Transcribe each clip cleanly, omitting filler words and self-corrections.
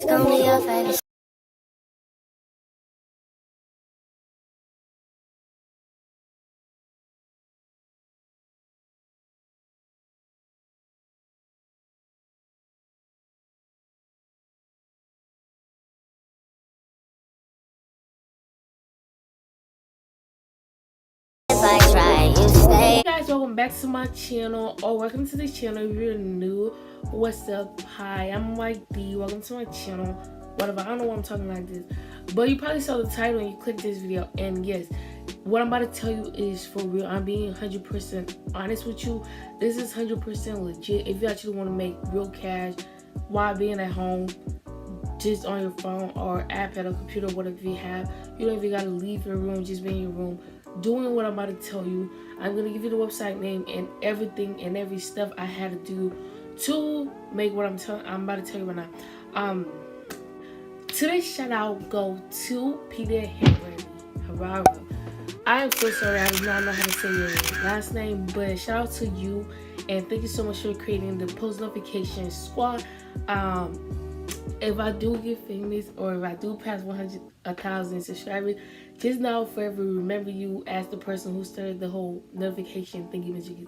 gonna be your favorite. If I try, you say. Hey guys, welcome back to my channel, or welcome to the channel if you're new. What's up? Hi, I'm Mike D. Welcome to my channel. Whatever, I don't know why I'm talking like this, but you probably saw the title and you clicked this video. And yes, what I'm about to tell you is for real. I'm being 100% honest with you. This is 100% legit. If you actually want to make real cash while being at home, just on your phone or iPad or computer, whatever you have, you don't even gotta leave your room. Just be in your room doing what I'm about to tell you. I'm gonna give you the website name and everything and every stuff I had to do to make what I'm about to tell you right now. Today's shout out go to Peter Herrera. I am so sorry, I do not know how to say your last name, but shout out to you and thank you so much for creating the post notification squad. If I do get famous or if I do pass 1,000 subscribers, just now forever remember you as the person who started the whole notification thingy.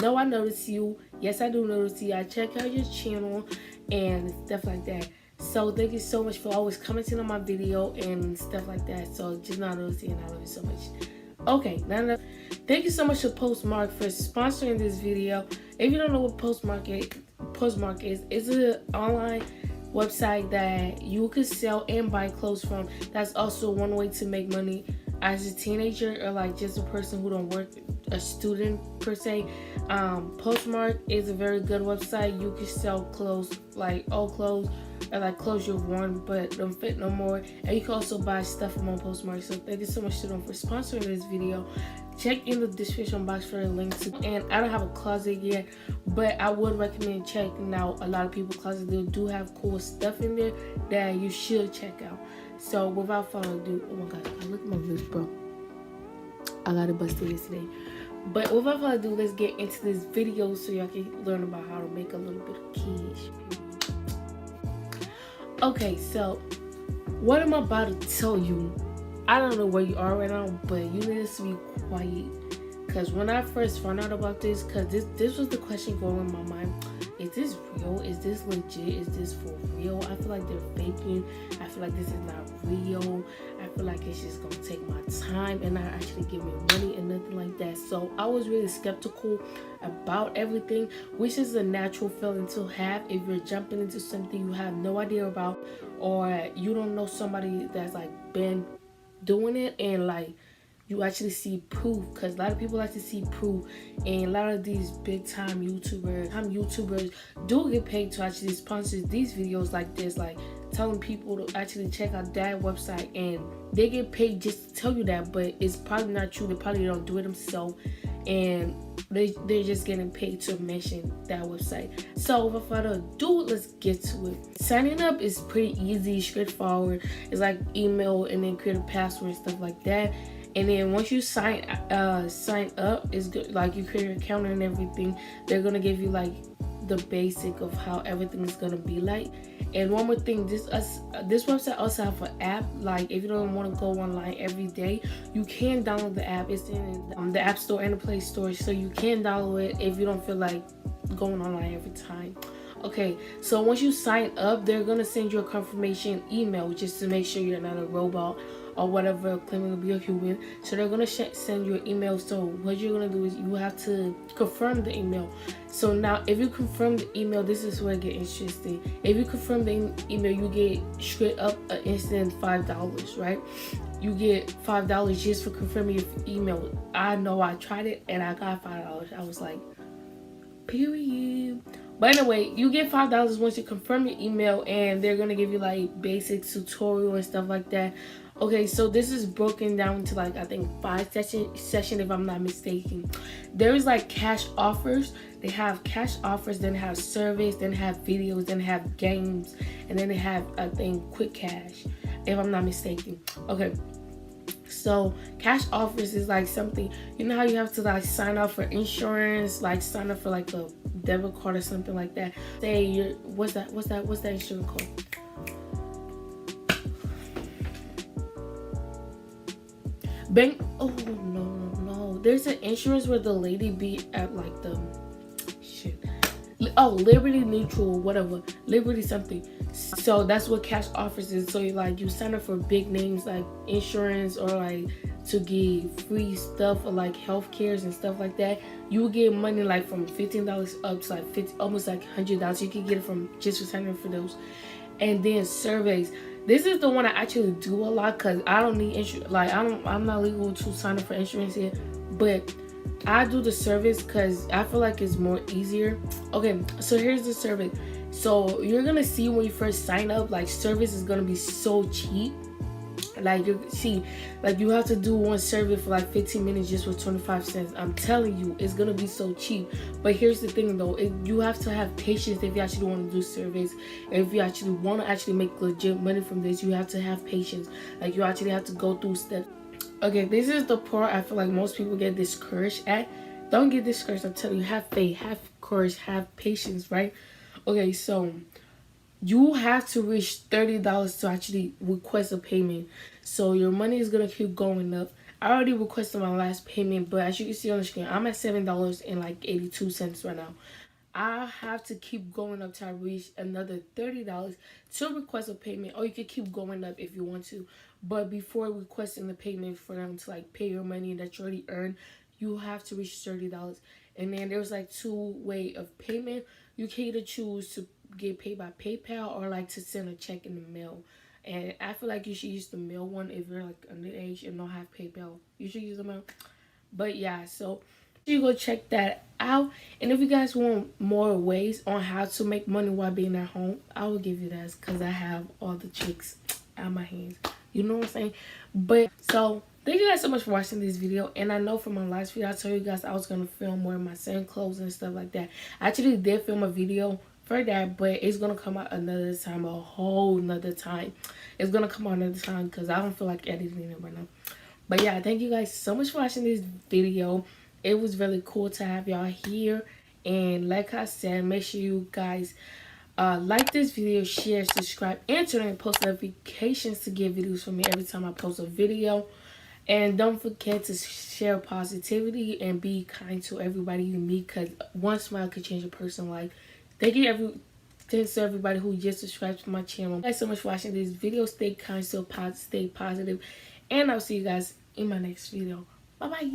No, I notice you. Yes, I do notice you. I check out your channel and stuff like that. So thank you so much for always commenting on my video and stuff like that. So just now noticing, and I love you so much. Okay, now thank you so much to Postmark for sponsoring this video. If you don't know what Postmark is, it's an online website that you could sell and buy clothes from. That's also one way to make money as a teenager or like just a person who don't work, a student per se. Postmark is a very good website. You can sell clothes, like old clothes or like clothes you've worn but don't fit no more, and you can also buy stuff from on Postmark. So thank you so much to them for sponsoring this video. Check in the description box for a link to, and I don't have a closet yet, but I would recommend checking out a lot of people's closets. They do have cool stuff in there that you should check out. So without further ado, oh my god, look at my lips, bro. I got it busted yesterday. But without further ado, let's get into this video so y'all can learn about how to make a little bit of cash. Okay, so what I'm about to tell you, I don't know where you are right now, but you need to be quiet. Because when I first found out about this, because this was the question going in my mind. Is this real? Is this legit? Is this for real? I feel like they're faking. I feel like this is not real. I feel like it's just going to take my time and not actually give me money and nothing like that. So I was really skeptical about everything, which is a natural feeling to have if you're jumping into something you have no idea about, or you don't know somebody that's like been doing it and like you actually see proof, because a lot of people like to see proof, and a lot of these big time YouTubers do get paid to actually sponsor these videos like this, like telling people to actually check out that website, and they get paid just to tell you that, but it's probably not true. They probably don't do it themselves, and they're just getting paid to mention that website. So without further ado, let's get to it. Signing up is pretty easy, straightforward. It's like email and then create a password and stuff like that. And then once you sign up, it's good. Like you create your account and everything. They're gonna give you like the basic of how everything is gonna be like. And one more thing, this website also have an app. Like if you don't want to go online every day, you can download the app. It's in the App Store and the Play Store, so you can download it if you don't feel like going online every time. Okay, so once you sign up, they're gonna send you a confirmation email just to make sure you're not a robot or whatever, claiming to be a human. So they're gonna send you an email. So what you're gonna do is you have to confirm the email. So now if you confirm the email, this is where it gets interesting. If you confirm the email, you get straight up an instant $5, right? You get $5 just for confirming your email. I know I tried it and I got $5. I was like, period. But anyway, you get $5 once you confirm your email, and they're gonna give you like basic tutorial and stuff like that. Okay, so this is broken down to like I think 5 session if I'm not mistaken. There is like cash offers. They have cash offers, then they have surveys, then they have videos, then they have games, and then they have I think quick cash if I'm not mistaken. Okay. So cash offers is like something, you know how you have to like sign up for insurance, like sign up for like a debit card or something like that. Say you're what's that insurance called? Bank. Oh no. There's an insurance where the lady be at like the shit. Oh, Liberty Mutual, whatever, Liberty something. So that's what cash offers is. So you sign up for big names like insurance or like to get free stuff or like health cares and stuff like that. You will get money like from $15 up to like 50, almost like $100. You can get it from just for signing up for those. And then surveys. This is the one I actually do a lot because I don't need insurance. Like I'm not legal to sign up for insurance here, but I do the service because I feel like it's more easier. Okay, so here's the service. So you're gonna see when you first sign up, like service is gonna be so cheap. Like you see, like you have to do one survey for like 15 minutes just for 25 cents. I'm telling you, it's gonna be so cheap. But here's the thing though, you have to have patience if you actually want to do surveys. If you actually want to actually make legit money from this, you have to have patience. Like you actually have to go through steps. Okay, this is the part I feel like most people get discouraged at. Don't get discouraged. I'm telling you, have faith, have courage, have patience, right? Okay, so you have to reach $30 to actually request a payment. So your money is gonna keep going up. I already requested my last payment, but as you can see on the screen, I'm at $7.82 right now. I have to keep going up till I reach another $30 to request a payment, or you can keep going up if you want to. But before requesting the payment for them to like pay your money that you already earned, you have to reach $30. And then there's like two way of payment. You can either choose to get paid by PayPal or like to send a check in the mail. And I feel like you should use the mail one if you're like underage and don't have PayPal. You should use the mail. But yeah, so you go check that out. And if you guys want more ways on how to make money while being at home, I will give you that because I have all the tricks at my hands. You know what I'm saying? But so thank you guys so much for watching this video. And I know from my last video I told you guys I was gonna film more of my same clothes and stuff like that. I actually did film a video for that, but it's gonna come out another time, a whole nother time. It's gonna come out another time because I don't feel like editing it right now. But yeah, thank you guys so much for watching this video. It was really cool to have y'all here. And like I said, make sure you guys like this video, share, subscribe, and turn on post notifications to get videos from me every time I post a video. And don't forget to share positivity and be kind to everybody you meet, because one smile could change a person's life. Thanks to everybody who just subscribed to my channel. Thanks so much for watching this video. Stay kind, stay positive, and I'll see you guys in my next video. Bye bye.